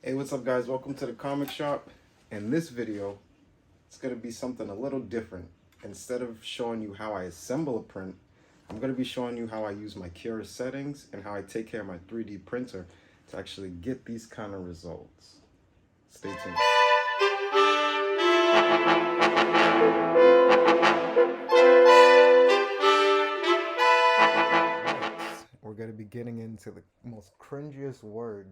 Hey, what's up guys? Welcome to the comic shop. In this video, it's going to be something a little different. Instead of showing you how I assemble a print, I'm going to be showing you how I use my Cura settings and how I take care of my 3D printer to actually get these kind of results. Stay tuned. Next, we're going to be getting into the most cringiest word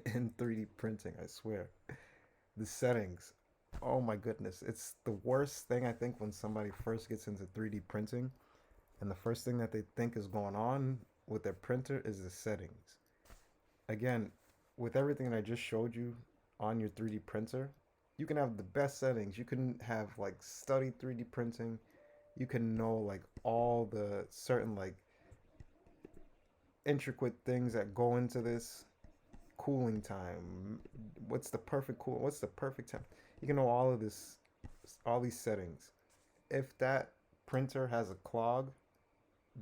in 3D printing, I swear. The settings. Oh my goodness. It's the worst thing I think when somebody first gets into 3D printing and the first thing that they think is going on with their printer is the settings. Again, with everything that I just showed you on your 3D printer, you can have the best settings. You can have like study 3D printing. You can know like all the certain like intricate things that go into this cooling time. What's the perfect time? You can know all of this, all these settings. If that printer has a clog,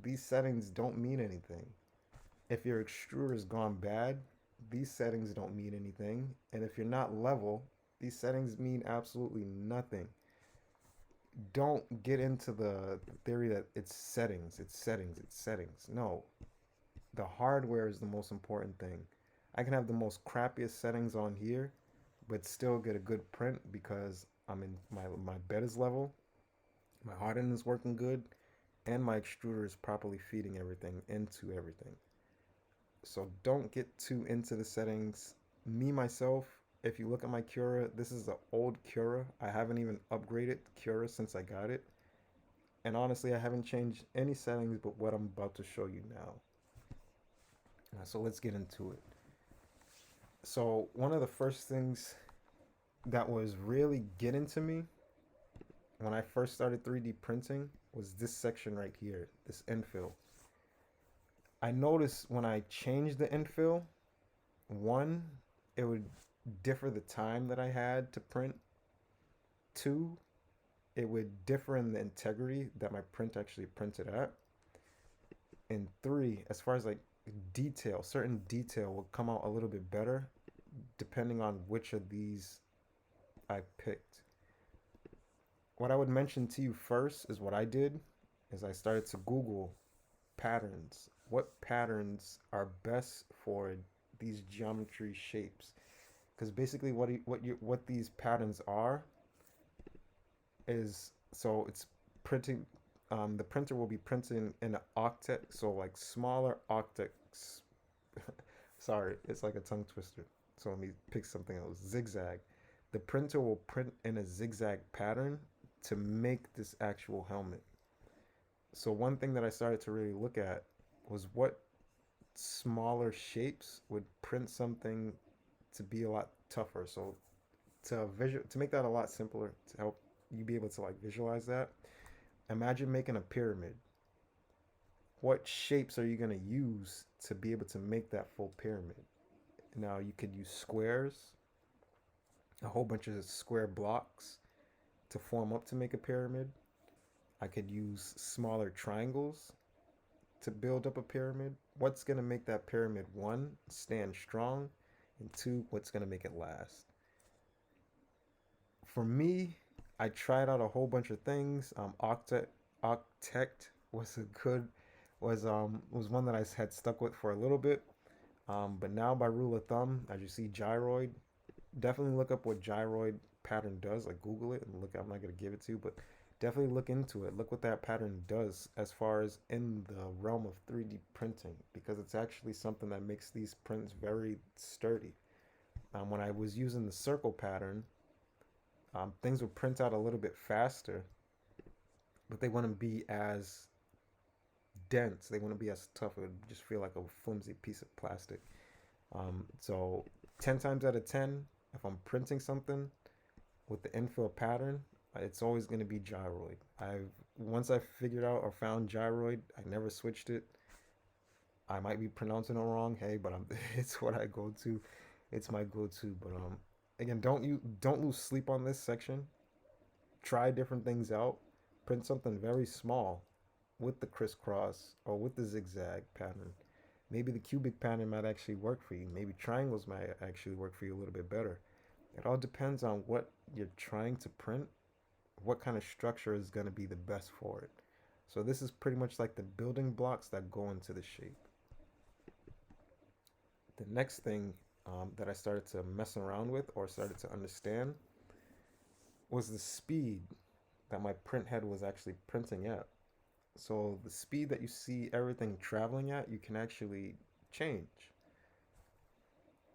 these settings don't mean anything. If your extruder has gone bad, these settings don't mean anything. And if you're not level, these settings mean absolutely nothing. Don't get into the theory that it's settings, it's settings, it's settings. No, the hardware is the most important thing. I can have the most crappiest settings on here, but still get a good print because I'm in my bed is level, my hardening is working good, and my extruder is properly feeding everything into everything. So don't get too into the settings. Me myself, if you look at my Cura, this is the old Cura. I haven't even upgraded Cura since I got it. And honestly, I haven't changed any settings but what I'm about to show you now. So let's get into it. So one of the first things that was really getting to me when I first started 3D printing was this section right here, this infill. I noticed when I changed the infill, one, it would differ the time that I had to print. Two, it would differ in the integrity that my print actually printed at. And three, as far as like detail, certain detail will come out a little bit better depending on which of these I picked. What I would mention to you first is what I did is I started to Google patterns. What patterns are best for these geometry shapes? Because basically what these patterns are is, so it's printing, the printer will be printing in an octet, so like smaller octets. Sorry, it's like a tongue twister. So let me pick something else. Zigzag. The printer will print in a zigzag pattern to make this actual helmet. So one thing that I started to really look at was what smaller shapes would print something to be a lot tougher. So to make that a lot simpler, to help you be able to like visualize that, imagine making a pyramid. What shapes are you going to use to be able to make that full pyramid? Now you could use squares, a whole bunch of square blocks to form up to make a pyramid. I could use smaller triangles to build up a pyramid. What's going to make that pyramid, one, stand strong, and two, what's going to make it last? For me, I tried out a whole bunch of things. Octet was a good was one that I had stuck with for a little bit. But now by rule of thumb, as you see gyroid, definitely look up what gyroid pattern does. Like Google it and look. I'm not gonna give it to you, but definitely look into it. Look what that pattern does as far as in the realm of 3D printing, because it's actually something that makes these prints very sturdy. When I was using the circle pattern, things would print out a little bit faster, but they wouldn't be as dense. They wouldn't be as tough. It would just feel like a flimsy piece of plastic. So 10 times out of 10, if I'm printing something with the infill pattern, it's always going to be gyroid. Once I figured out or found gyroid, I never switched it. I might be pronouncing it wrong, hey, but it's what I go to. It's my go-to. But again, don't lose sleep on this section. Try different things out. Print something very small with the crisscross or with the zigzag pattern. Maybe the cubic pattern might actually work for you. Maybe triangles might actually work for you a little bit better. It all depends on what you're trying to print, what kind of structure is going to be the best for it. So this is pretty much like the building blocks that go into the shape. The next thing that I started to mess around with or started to understand was the speed that my print head was actually printing at. So the speed that you see everything traveling at, you can actually change.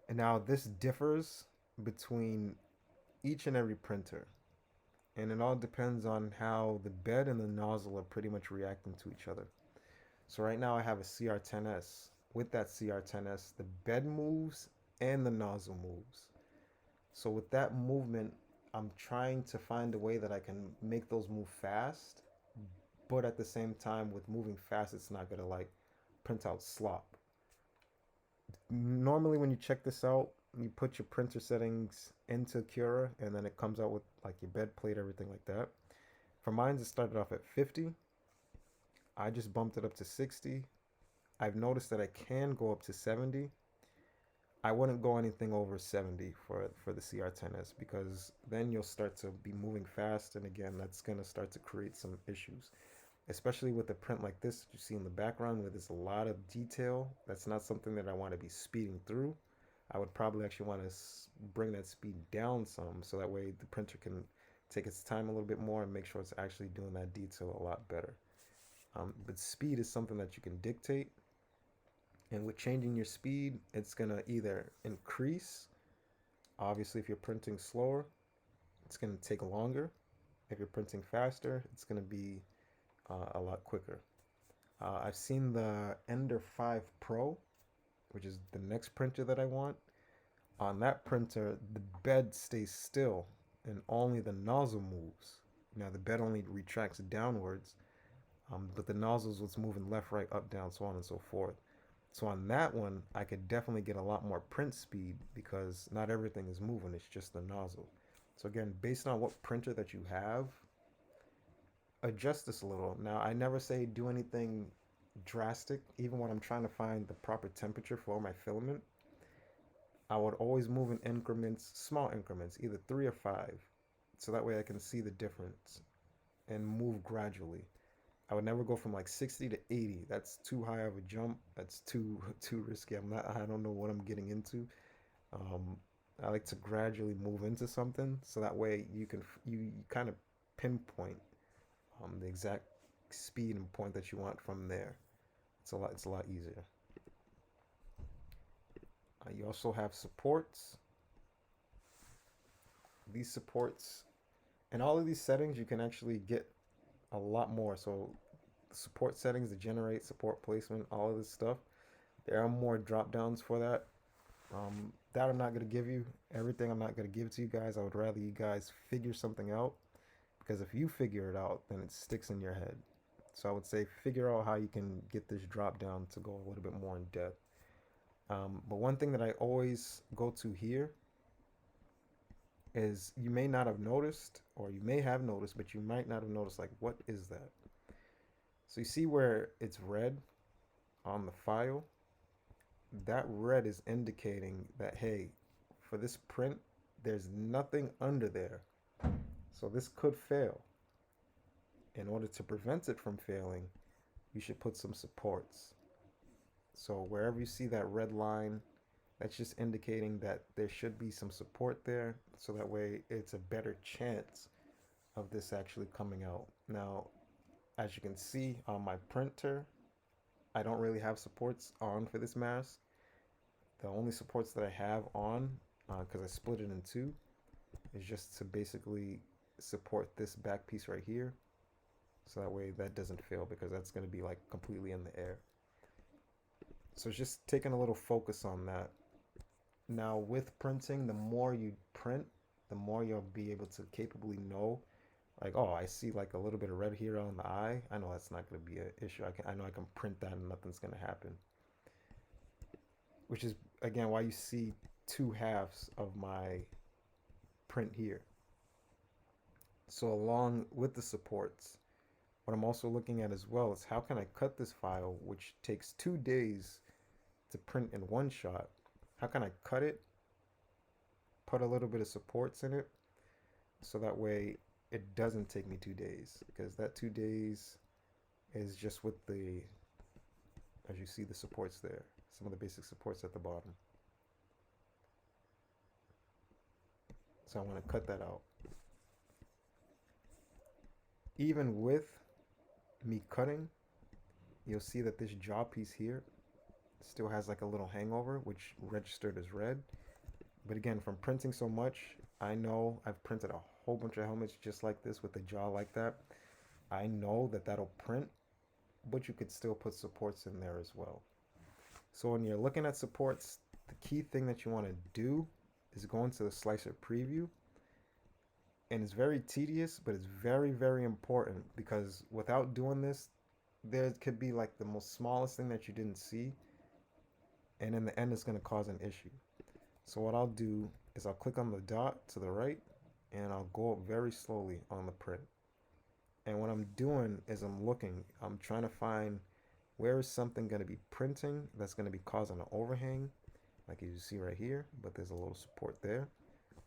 And now this differs between each and every printer. And it all depends on how the bed and the nozzle are pretty much reacting to each other. So right now I have a CR10S. With that CR10S, the bed moves and the nozzle moves. So with that movement, I'm trying to find a way that I can make those move fast, but at the same time, with moving fast, it's not gonna like print out slop. Normally, when you check this out, you put your printer settings into Cura, and then it comes out with like your bed plate, everything like that. For mine, it started off at 50. I just bumped it up to 60. I've noticed that I can go up to 70. I wouldn't go anything over 70 for the CR10S because then you'll start to be moving fast, and again, that's gonna start to create some issues, especially with a print like this that you see in the background where there's a lot of detail. That's not something that I want to be speeding through. I would probably actually want to bring that speed down some so that way the printer can take its time a little bit more and make sure it's actually doing that detail a lot better. But speed is something that you can dictate, and with changing your speed, it's gonna either increase. Obviously, if you're printing slower, it's gonna take longer. If you're printing faster, it's gonna be a lot quicker. I've seen the Ender 5 Pro, which is the next printer that I want. On that printer, the bed stays still and only the nozzle moves. Now, the bed only retracts downwards, but the nozzle is what's moving left, right, up, down, so on and so forth. So on that one, I could definitely get a lot more print speed because not everything is moving, it's just the nozzle. So again, based on what printer that you have, adjust this a little. Now, I never say do anything drastic, even when I'm trying to find the proper temperature for my filament. I would always move in increments, small increments, either 3 or 5, so that way I can see the difference and move gradually. I would never go from like 60 to 80. That's too high of a jump. That's too risky. I don't know what I'm getting into. Um, I like to gradually move into something so that way you kind of pinpoint the exact speed and point that you want from there. It's a lot easier. You also have supports. These supports and all of these settings you can actually get a lot more. So support settings, the generate, support placement, all of this stuff. There are more drop downs for that. That I'm not gonna give you everything. I'm not gonna give it to you guys. I would rather you guys figure something out because if you figure it out, then it sticks in your head. So I would say figure out how you can get this drop down to go a little bit more in depth. But one thing that I always go to here is you may not have noticed, or you may have noticed, but you might not have noticed, like, what is that? So you see where it's red on the file? That red is indicating that, hey, for this print, there's nothing under there. So this could fail. In order to prevent it from failing, you should put some supports. So wherever you see that red line, that's just indicating that there should be some support there. So that way it's a better chance of this actually coming out. Now, as you can see on my printer, I don't really have supports on for this mask. The only supports that I have on, because I split it in two, is just to basically support this back piece right here. So that way that doesn't fail because that's going to be like completely in the air. So it's just taking a little focus on that. Now with printing, the more you print, the more you'll be able to capably know, like, oh, I see like a little bit of red here on the eye. I know that's not going to be an issue. I know I can print that and nothing's going to happen. Which is again why you see two halves of my print here. So along with the supports, what I'm also looking at as well is how can I cut this file, which takes 2 days to print in one shot, how can I cut it, put a little bit of supports in it, so that way it doesn't take me 2 days, because that 2 days is just with the, as you see, the supports there, some of the basic supports at the bottom. So I want to cut that out. Even with me cutting, you'll see that this jaw piece here still has like a little hangover, which registered as red. But again, from printing so much, I know I've printed a whole bunch of helmets just like this with the jaw like that. I know that that'll print, but you could still put supports in there as well. So when you're looking at supports, the key thing that you want to do is go into the slicer preview. And it's very tedious, but it's very, very important, because without doing this, there could be like the most smallest thing that you didn't see, and in the end, it's going to cause an issue. So what I'll do is I'll click on the dot to the right, and I'll go up very slowly on the print. And what I'm doing is I'm trying to find where is something going to be printing that's going to be causing an overhang, like you see right here, but there's a little support there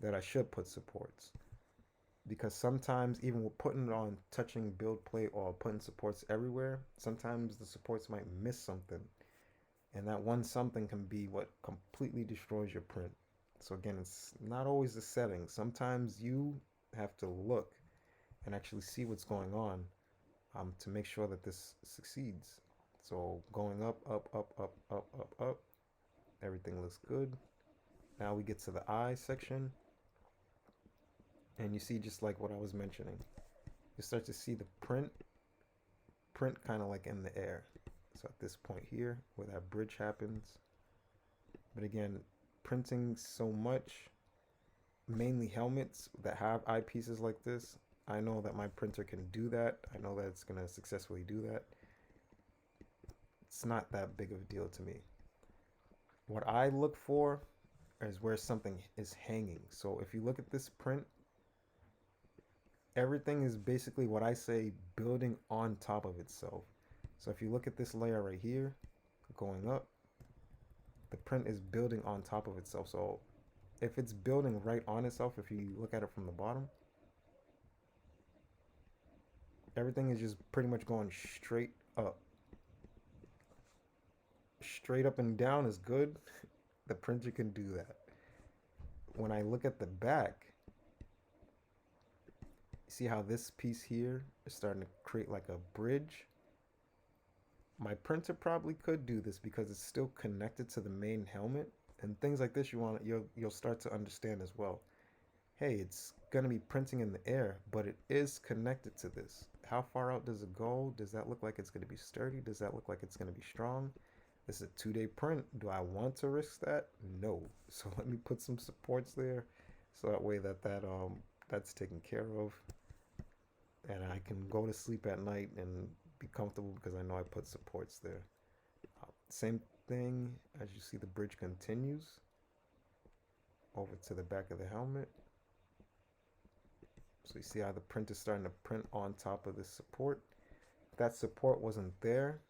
that I should put supports. Because sometimes, even with putting it on touching build plate or putting supports everywhere, sometimes the supports might miss something, and that one something can be what completely destroys your print. So again, it's not always the setting. Sometimes you have to look and actually see what's going on, to make sure that this succeeds. So going up, up, up, up, up, up, up, everything looks good. Now we get to the eye section, and you see, just like what I was mentioning, you start to see the print kind of like in the air. So at this point here, where that bridge happens. But again, printing so much, mainly helmets that have eyepieces like this, I know that my printer can do that. I know that it's going to successfully do that. It's not that big of a deal to me. What I look for is where something is hanging. So if you look at this print, everything is basically what I say building on top of itself. So if you look at this layer right here, going up, the print is building on top of itself. So if it's building right on itself, if you look at it from the bottom, everything is just pretty much going straight up. Straight up and down is good. The printer can do that. When I look at the back, see how this piece here is starting to create like a bridge? My printer probably could do this because it's still connected to the main helmet, and things like this you'll start to understand as well. Hey, it's going to be printing in the air, but it is connected to this. How far out does it go? Does that look like it's going to be sturdy? Does that look like it's going to be strong? This is a 2-day print. Do I want to risk that? No. So let me put some supports there, so that way that's taken care of, and I can go to sleep at night and be comfortable because I know I put supports there. Same thing, as you see, the bridge continues over to the back of the helmet. So you see how the print is starting to print on top of this support. If that support wasn't there,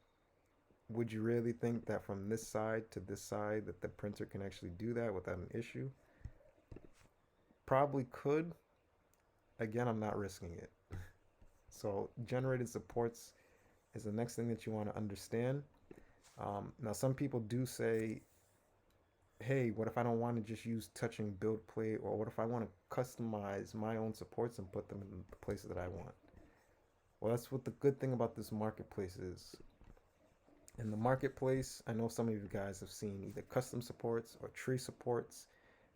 would you really think that from this side to this side that the printer can actually do that without an issue? Probably could. Again, I'm not risking it. So generated supports is the next thing that you want to understand. Now, some people do say, hey, what if I don't want to just use touching build plate, or what if I want to customize my own supports and put them in the places that I want? Well, that's what the good thing about this marketplace is. In the marketplace, I know some of you guys have seen either custom supports or tree supports,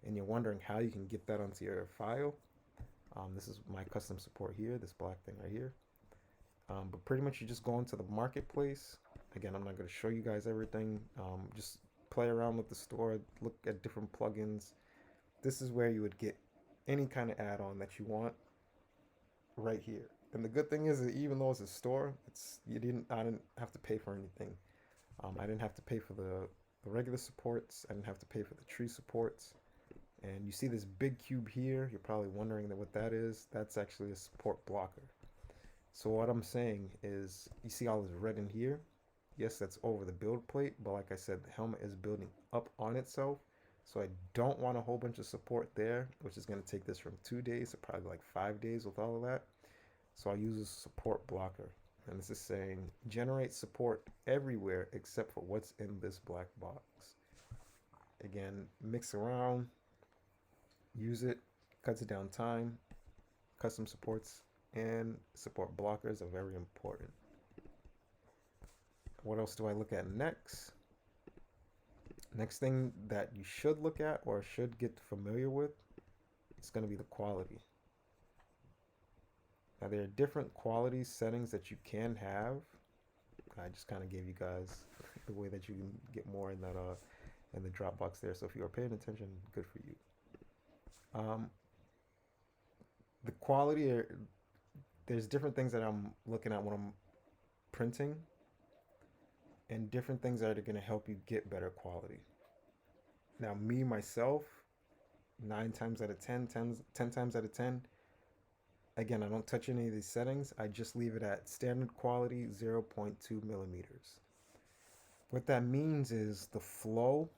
and you're wondering how you can get that onto your file. This is my custom support here, this black thing right here. But pretty much you just go into the marketplace. Again, I'm not going to show you guys everything. Just play around with the store, look at different plugins. This is where you would get any kind of add-on that you want right here. And the good thing is that even though it's a store, I didn't have to pay for anything. I didn't have to pay for the regular supports. I didn't have to pay for the tree supports. And you see this big cube here. You're probably wondering what that is. That's actually a support blocker. So what I'm saying is, you see all this red in here? Yes, that's over the build plate, but like I said, the helmet is building up on itself. So I don't want a whole bunch of support there, which is going to take this from 2 days to probably like 5 days with all of that. So I use a support blocker. And this is saying generate support everywhere except for what's in this black box. Again, mix around, use it, cuts it down time. Custom supports and support blockers are very important. What else do I look at next? Next thing that you should look at or should get familiar with is going to be the quality. Now, there are different quality settings that you can have. I just kind of gave you guys the way that you can get more in that in the Dropbox there. So if you are paying attention, good for you. Um, the quality, there's different things that I'm looking at when I'm printing, and different things that are going to help you get better quality. Now, me myself, 9 times out of 10, 10 times out of 10, again, I don't touch any of these settings. I just leave it at standard quality 0.2 millimeters. What that means is the flow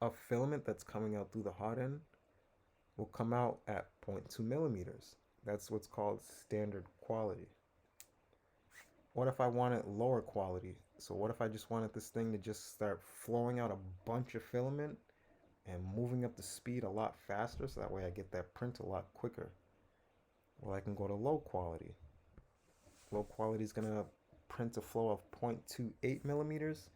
of filament that's coming out through the hot end will come out at zero point 0.2 millimeters. That's what's called standard quality. What if I wanted lower quality? So what if I just wanted this thing to just start flowing out a bunch of filament and moving up the speed a lot faster, so that way I get that print a lot quicker? Well, I can go to low quality. Low quality is going to print a flow of 0.28 millimeters,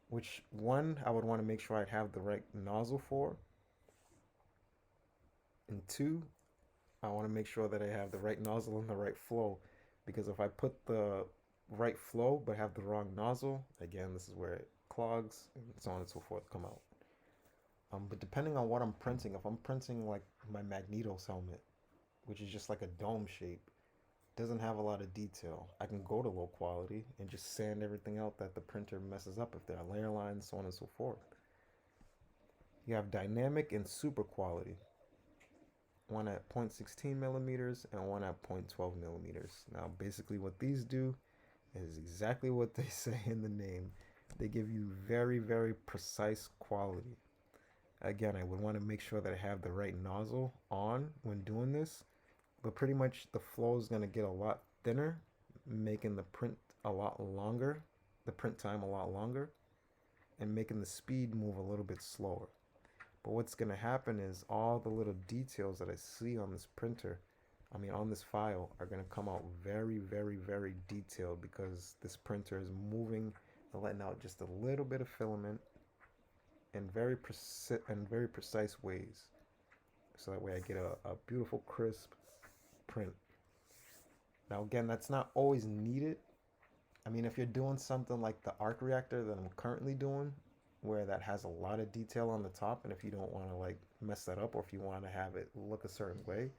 which one, I would want to make sure I'd have the right nozzle for. And two, I want to make sure that I have the right nozzle and the right flow, because if I put the right flow but have the wrong nozzle, again, this is where it clogs and so on and so forth come out. But depending on what I'm printing, if I'm printing like my Magnetos helmet, which is just like a dome shape, doesn't have a lot of detail, I can go to low quality and just sand everything out that the printer messes up, if there are layer lines, so on and so forth. You have dynamic and super quality, one at 0.16 millimeters and one at 0.12 millimeters. Now, basically what these do is exactly what they say in the name. They give you very, very precise quality. Again, I would want to make sure that I have the right nozzle on when doing this, but pretty much the flow is going to get a lot thinner, making the print a lot longer, the print time a lot longer, and making the speed move a little bit slower. But what's going to happen is all the little details that I see on this printer, on this file, are going to come out very, very, very detailed, because this printer is moving and letting out just a little bit of filament in very precise ways. So that way I get a beautiful, crisp print. Now, again, that's not always needed. If you're doing something like the arc reactor that I'm currently doing, where that has a lot of detail on the top, and if you don't want to like mess that up, or if you want to have it look a certain way,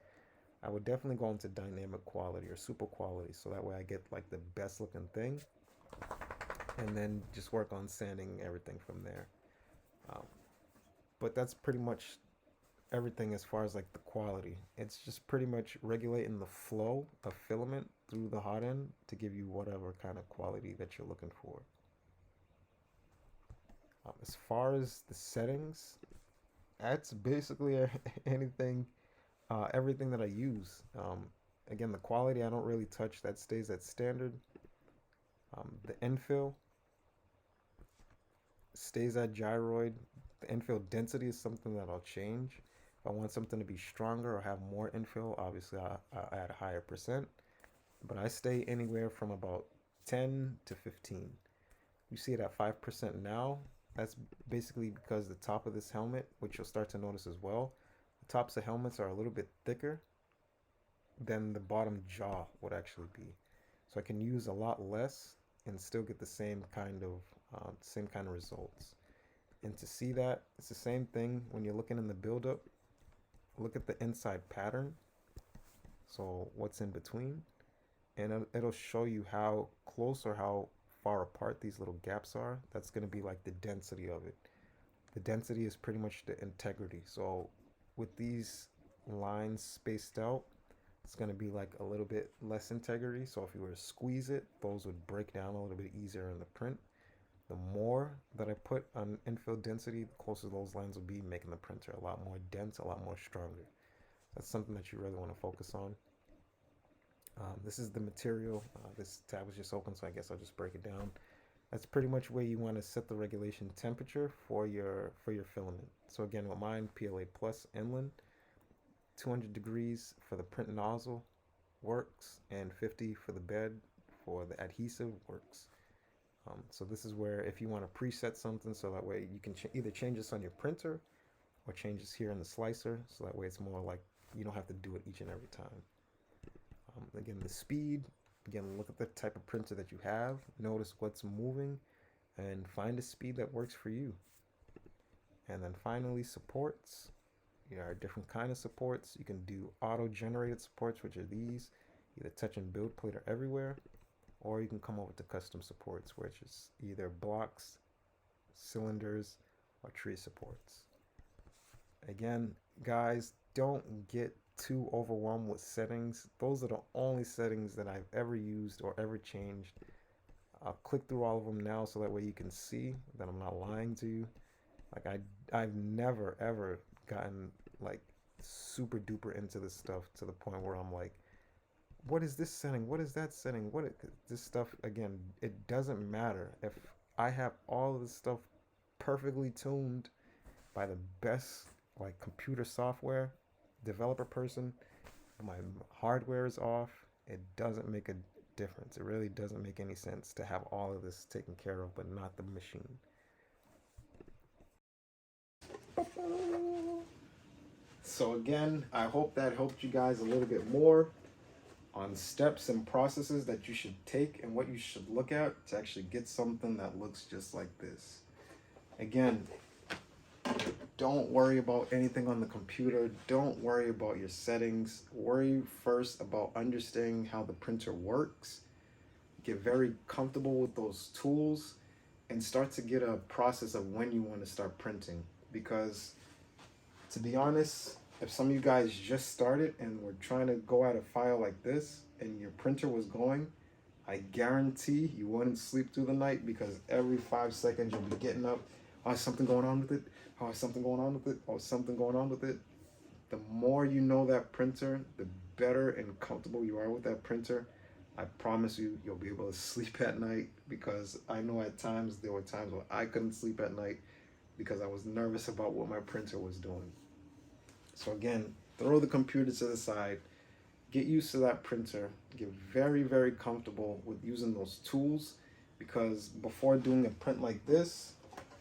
I would definitely go into dynamic quality or super quality, so that way I get like the best looking thing, and then just work on sanding everything from there. But that's pretty much everything as far as like the quality. It's just pretty much regulating the flow of filament through the hot end to give you whatever kind of quality that you're looking for. As far as the settings, that's basically anything, everything that I use. Again, the quality I don't really touch, that stays at standard. The infill stays at gyroid. The infill density is something that I'll change. If I want something to be stronger or have more infill, obviously I'll add a higher percent. But I stay anywhere from about 10 to 15. You see it at 5% now. That's basically because the top of this helmet, which you'll start to notice as well, the tops of helmets are a little bit thicker than the bottom jaw would actually be. So I can use a lot less and still get the same kind of results. And to see that, it's the same thing when you're looking in the buildup. Look at the inside pattern. So what's in between, and it'll show you how close or how far apart these little gaps are. That's going to be like the density of it. The density is pretty much the integrity. So with these lines spaced out, it's going to be like a little bit less integrity. So if you were to squeeze it, those would break down a little bit easier in the print. The more that I put on infill density, the closer those lines will be, making the printer a lot more dense, a lot more stronger. That's something that you really want to focus on. This is the material. This tab was just open, so I guess I'll just break it down. That's pretty much where you want to set the regulation temperature for your filament. So again, with mine, PLA plus inland, 200 degrees for the print nozzle works, and 50 for the bed for the adhesive works. So this is where if you want to preset something, so that way you can either change this on your printer or change this here in the slicer, so that way it's more like you don't have to do it each and every time. Again, the speed, again, look at the type of printer that you have, notice what's moving, and find a speed that works for you. And then finally, supports. There are different kind of supports. You can do auto-generated supports, which are these, either touch and build plate or everywhere, or you can come up with the custom supports, which is either blocks, cylinders, or tree supports. Again, guys, don't get too overwhelmed with settings. Those are the only settings that I've ever used or ever changed. I'll click through all of them now so that way you can see that I'm not lying to you. Like I've never ever gotten like super duper into this stuff to the point where I'm like, what is this setting? What is that setting? This stuff, again, it doesn't matter. If I have all of this stuff perfectly tuned by the best like computer software developer person, my hardware is off, it doesn't make a difference. It really doesn't make any sense to have all of this taken care of but not the machine. So again, I hope that helped you guys a little bit more on steps and processes that you should take and what you should look at to actually get something that looks just like this. Again, don't worry about anything on the computer. Don't worry about your settings. Worry first about understanding how the printer works. Get very comfortable with those tools and start to get a process of when you want to start printing. Because to be honest, if some of you guys just started and were trying to go at a file like this and your printer was going, I guarantee you wouldn't sleep through the night, because every 5 seconds you'll be getting up. Oh, is something going on with it? Oh, is something going on with it? Oh, is something going on with it? The more you know that printer, the better and comfortable you are with that printer. I promise you, you'll be able to sleep at night, because I know at times, there were times when I couldn't sleep at night because I was nervous about what my printer was doing. So again, throw the computer to the side, get used to that printer, get very, very comfortable with using those tools, because before doing a print like this,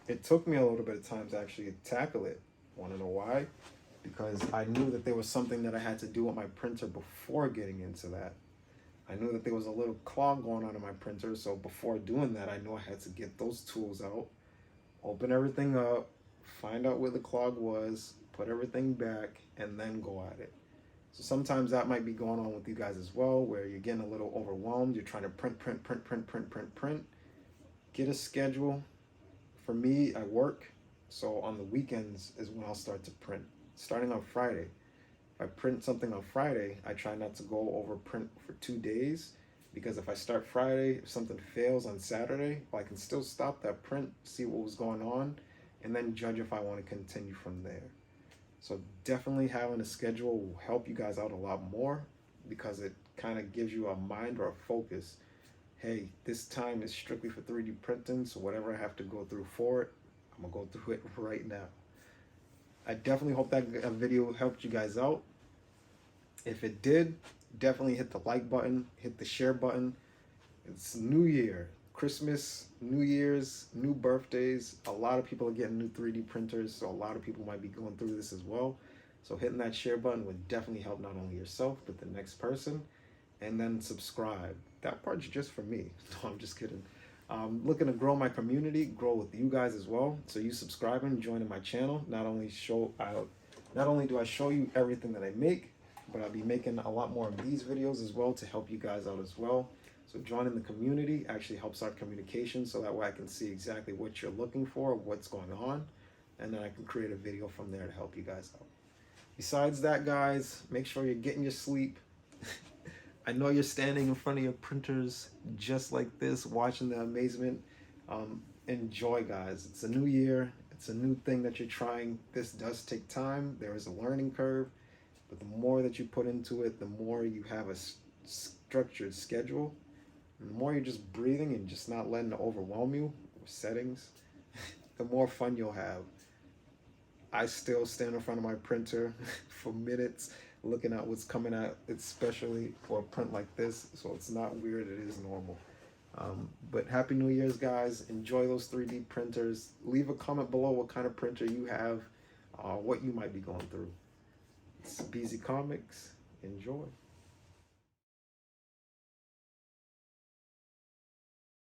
it took me a little bit of time to actually tackle it. Want to know why? Because I knew that there was something that I had to do with my printer before getting into that. I knew that there was a little clog going on in my printer, so before doing that, I knew I had to get those tools out, open everything up, find out where the clog was, put everything back, and then go at it. So sometimes that might be going on with you guys as well, where you're getting a little overwhelmed. You're trying to print. Get a schedule. For me, I work, so on the weekends is when I'll start to print. Starting on Friday. If I print something on Friday, I try not to go over print for 2 days, because if I start Friday, if something fails on Saturday, well, I can still stop that print, see what was going on, and then judge if I want to continue from there. So definitely having a schedule will help you guys out a lot more, because it kind of gives you a mind or a focus. Hey, this time is strictly for 3D printing, so whatever I have to go through for it, I'm gonna go through it right now. I definitely hope that video helped you guys out. If it did, definitely hit the like button, hit the share button. It's New Year, Christmas, New Year's, new birthdays. A lot of people are getting new 3D printers, so a lot of people might be going through this as well. So hitting that share button would definitely help not only yourself, but the next person. And then subscribe. That part's just for me. No, I'm just kidding. Looking to grow my community, grow with you guys as well. So you subscribing, joining my channel, not only do I show you everything that I make, but I'll be making a lot more of these videos as well to help you guys out as well. So joining the community actually helps our communication, so that way I can see exactly what you're looking for, what's going on, and then I can create a video from there to help you guys out. Besides that, guys, make sure you're getting your sleep, I know you're standing in front of your printers just like this, watching the amazement. Enjoy, guys. It's a new year. It's a new thing that you're trying. This does take time. There is a learning curve, but the more that you put into it, the more you have a structured schedule, and the more you're just breathing and just not letting it overwhelm you with settings, the more fun you'll have. I still stand in front of my printer for minutes looking at what's coming out, especially for a print like this. So it's not weird, it is normal. But Happy New Year's, guys. Enjoy those 3D printers. Leave a comment below what kind of printer you have, what you might be going through. It's BZ Comics. Enjoy.